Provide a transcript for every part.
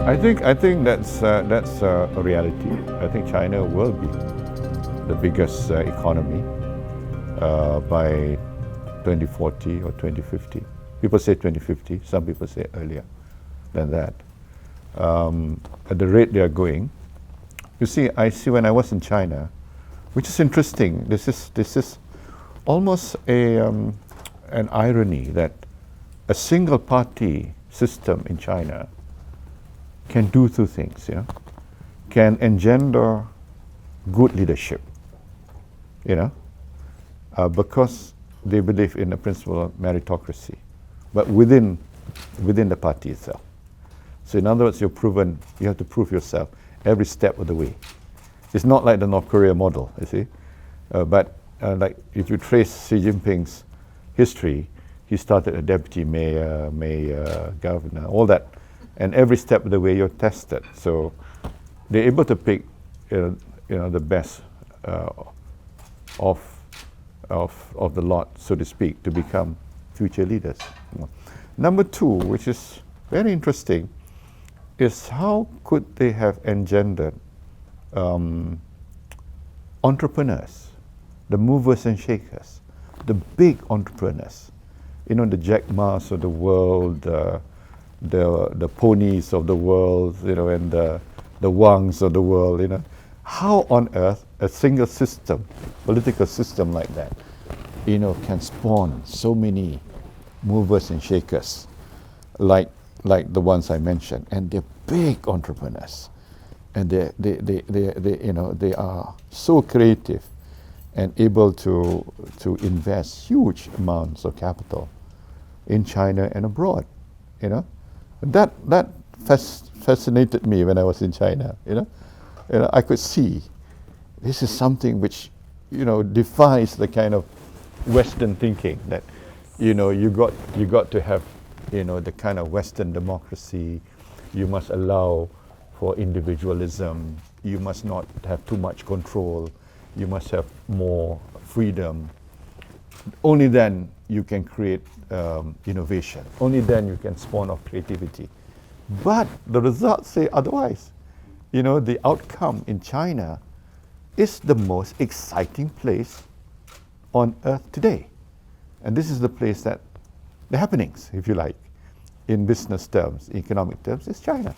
I think that's a reality. I think China will be the biggest economy by 2040 or 2050. People say 2050. Some people say earlier than that. At the rate they are going, you see, I see when I was in China, which is interesting. This is almost an irony that a single party system in China can do two things, can engender good leadership, because they believe in the principle of meritocracy, but within the party itself. So in other words, you have to prove yourself every step of the way. It's not like the North Korea model, you see, but like if you trace Xi Jinping's history, he started a deputy mayor, governor, all that. And every step of the way you're tested. So they're able to pick, the best of the lot, so to speak, to become future leaders. Number two, which is very interesting, is how could they have engendered entrepreneurs, the movers and shakers, the big entrepreneurs, the Jack Ma's of the world, the ponies of the world, and the Wangs of the world, How on earth a single system, political system like that, can spawn so many movers and shakers, like the ones I mentioned, and they're big entrepreneurs, and they are so creative and able to invest huge amounts of capital in China and abroad, That fascinated me when I was in China. I could see this is something which defies the kind of Western thinking that you got to have the kind of Western democracy. You must allow for individualism. You must not have too much control. You must have more freedom. Only then you can create innovation. Only then you can spawn off creativity. But the results say otherwise. The outcome in China is the most exciting place on earth today. And this is the place that the happenings, if you like, in business terms, economic terms, is China.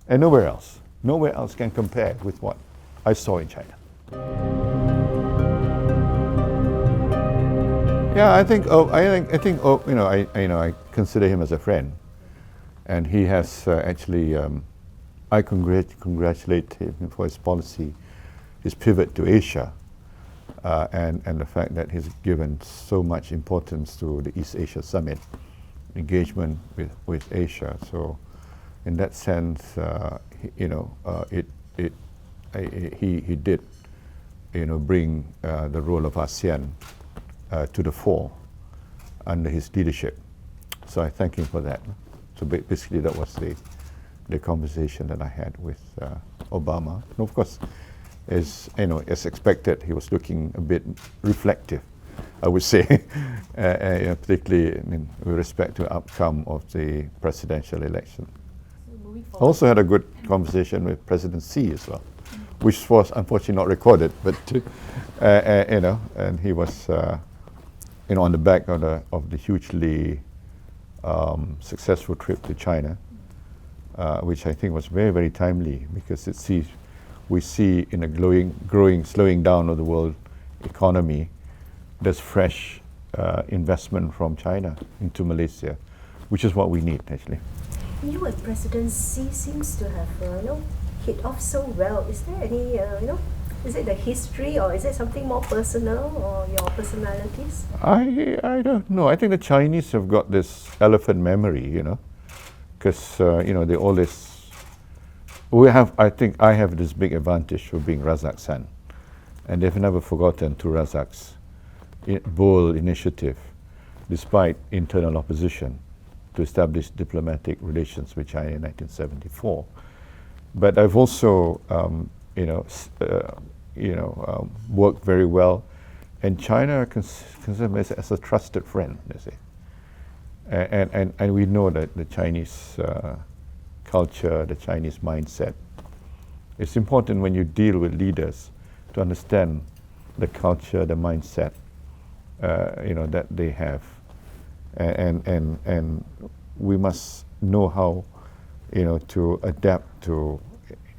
And nowhere else. Nowhere else can compare with what I saw in China. Yeah, I think I consider him as a friend, and he has actually. I congratulate him for his policy, his pivot to Asia, and the fact that he's given so much importance to the East Asia Summit, engagement with Asia. So, in that sense, he did, bring the role of ASEAN to the fore under his leadership. So I thank him for that. So basically that was the conversation that I had with Obama. And of course, as expected, he was looking a bit reflective, I would say, particularly with respect to the outcome of the presidential election. Also had a good conversation with President Xi as well, which was unfortunately not recorded, but and he was on the back of the hugely successful trip to China, which I think was very, very timely, because we see in a slowing down of the world economy, there's fresh investment from China into Malaysia, which is what we need actually. You and President Xi seems to have hit off so well. Is there any is it the history, or is it something more personal, or your personalities? I don't know. I think the Chinese have got this elephant memory, because they always. I think I have this big advantage for being Razak's son, and they've never forgotten to Razak's bold initiative, despite internal opposition, to establish diplomatic relations with China in 1974. But I've also, worked very well, and China considers me as a trusted friend, you see. And we know that the Chinese culture, the Chinese mindset. It's important when you deal with leaders to understand the culture, the mindset, that they have, and we must know how, to adapt to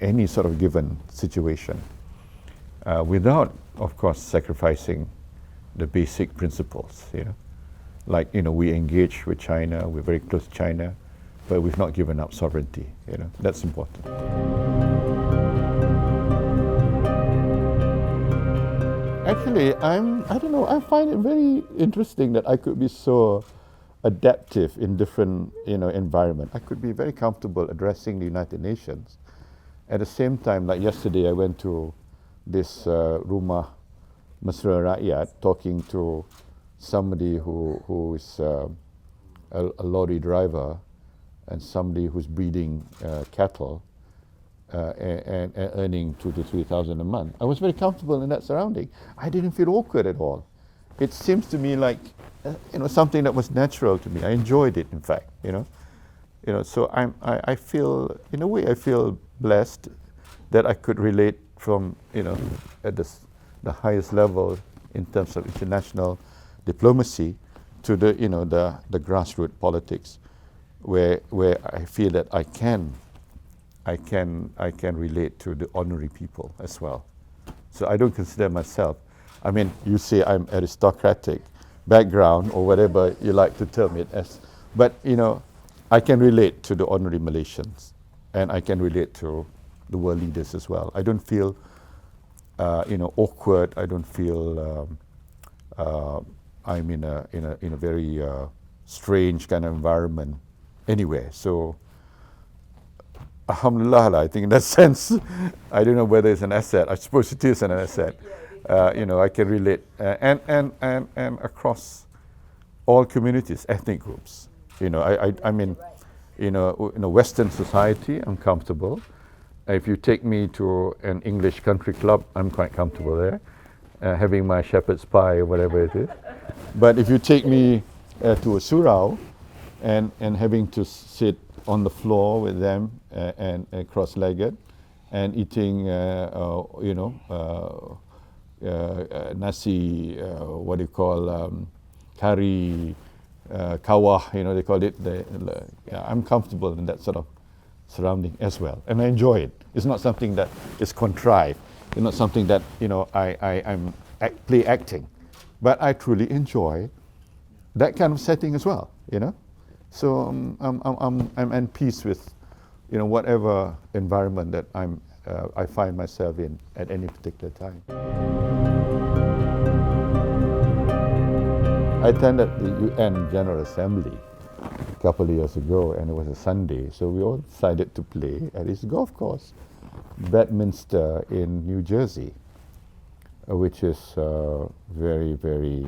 any sort of given situation, without, of course, sacrificing the basic principles. Like we engage with China, we're very close to China, but we've not given up sovereignty. That's important. Actually, I don't know, I find it very interesting that I could be so adaptive in different, environment. I could be very comfortable addressing the United Nations. At the same time, like yesterday, I went to this Rumah Mesra Rakyat talking to somebody who is a lorry driver and somebody who's breeding cattle and earning 2,000 to 3,000 a month. I was very comfortable in that surrounding. I didn't feel awkward at all. It seems to me like something that was natural to me. I enjoyed it, in fact. So I feel, in a way, I feel blessed that I could relate from at the highest level in terms of international diplomacy to the the grassroots politics, where I feel that I can relate to the ordinary people as well. So I don't consider myself, I mean, you say I'm aristocratic background or whatever you like to term it as, but I can relate to the ordinary Malaysians, and I can relate to the world leaders as well. I don't feel awkward. I don't feel I'm in a very strange kind of environment anywhere. So alhamdulillah, I think in that sense, I don't know whether it's an asset. I suppose it is an asset. I can relate, and across all communities, ethnic groups. I mean, in a Western society, I'm comfortable. If you take me to an English country club, I'm quite comfortable there, having my shepherd's pie or whatever it is. But if you take me to a surau and having to sit on the floor with them and cross-legged and eating, nasi, what do you call, curry, kawah, they call it. I'm comfortable in that sort of surrounding as well, and I enjoy it. It's not something that is contrived. It's not something that I'm play acting, but I truly enjoy that kind of setting as well. So I'm in peace with whatever environment that I find myself in at any particular time. I attended the UN General Assembly a couple of years ago, and it was a Sunday, so we all decided to play at this golf course, Bedminster in New Jersey, which is very, very,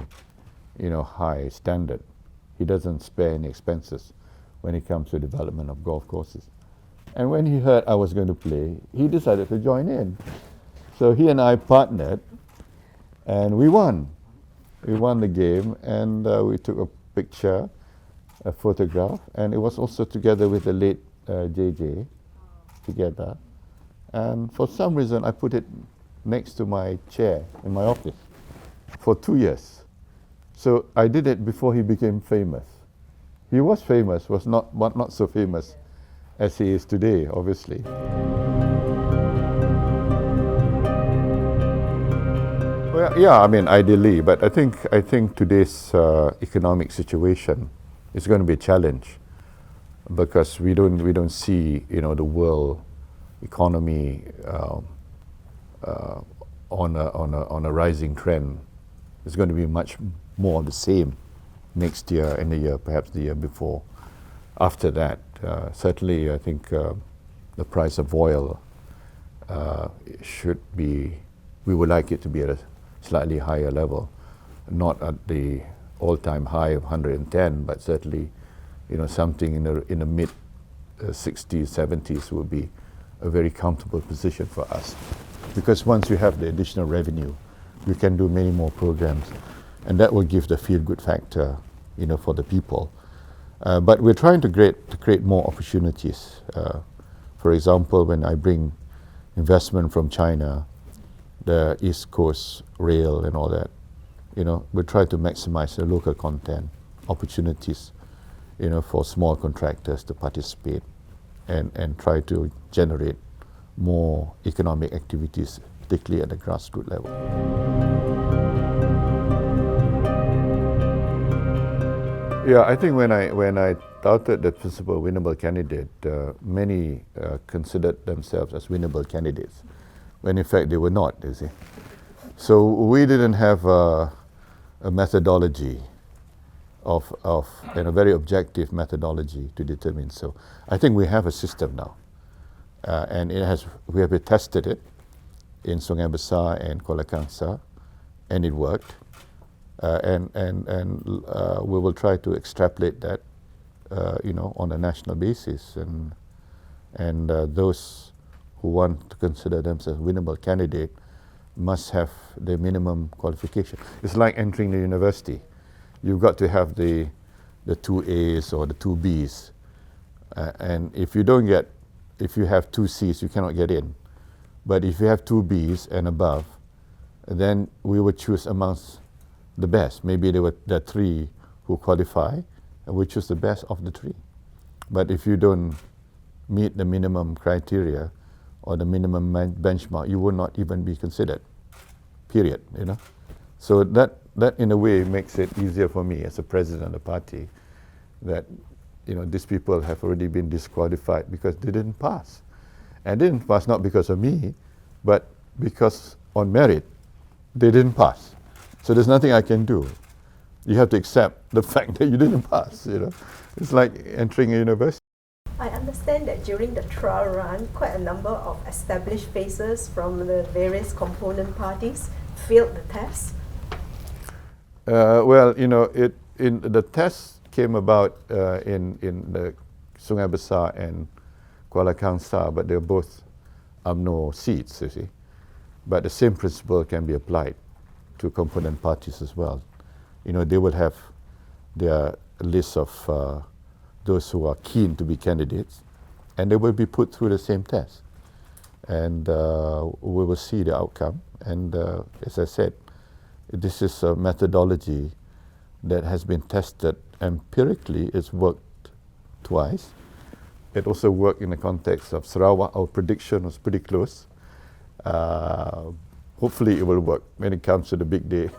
high standard. He doesn't spare any expenses when it comes to development of golf courses. And when he heard I was going to play, he decided to join in. So he and I partnered, and we won. We won the game, and we took a picture, a photograph, and it was also together with the late JJ, together. And for some reason, I put it next to my chair in my office for 2 years. So I did it before he became famous. He was famous, was not so famous as he is today, obviously. Well, yeah, I mean, ideally, but I think today's economic situation is going to be a challenge, because we don't see the world economy on a rising trend. It's going to be much more the same next year and the year, perhaps the year before. After that, certainly, I think the price of oil should be. We would like it to be at a slightly higher level, not at the all-time high of 110, but certainly, something in the mid 60s, 70s would be a very comfortable position for us, because once you have the additional revenue, we can do many more programs, and that will give the feel-good factor, for the people. But we're trying to create more opportunities for example, when I bring investment from China, the East Coast Rail and all that, we try to maximize the local content, opportunities, for small contractors to participate and try to generate more economic activities, particularly at the grassroots level. Yeah, I think when I touted the principle winnable candidate, many considered themselves as winnable candidates, when in fact they were not, you see. So we didn't have a methodology and a very objective methodology to determine. So I think we have a system now, and we have tested it in Sungai Besar and Kuala Kangsar, and it worked. And we will try to extrapolate that, on a national basis, and those who want to consider themselves winnable candidate must have the minimum qualification. It's like entering the university. You've got to have the 2 A's or the 2 B's, and if you have 2 C's, you cannot get in. But if you have 2 B's and above, then we would choose amongst the best. Maybe there are 3 who qualify, and we choose the best of the 3. But if you don't meet the minimum criteria or the minimum benchmark, you will not even be considered, period, So that in a way makes it easier for me as a president of the party, that these people have already been disqualified because they didn't pass. And they didn't pass not because of me, but because on merit, they didn't pass. So there's nothing I can do. You have to accept the fact that you didn't pass, It's like entering a university. I understand that during the trial run, quite a number of established faces from the various component parties failed the test. The test came about in the Sungai Besar and Kuala Kangsar, but they're both UMNO seats, you see. But the same principle can be applied to component parties as well. They will have their list of those who are keen to be candidates, and they will be put through the same test. And we will see the outcome. And as I said, this is a methodology that has been tested empirically. It's worked twice. It also worked in the context of Sarawak. Our prediction was pretty close. Hopefully it will work when it comes to the big day.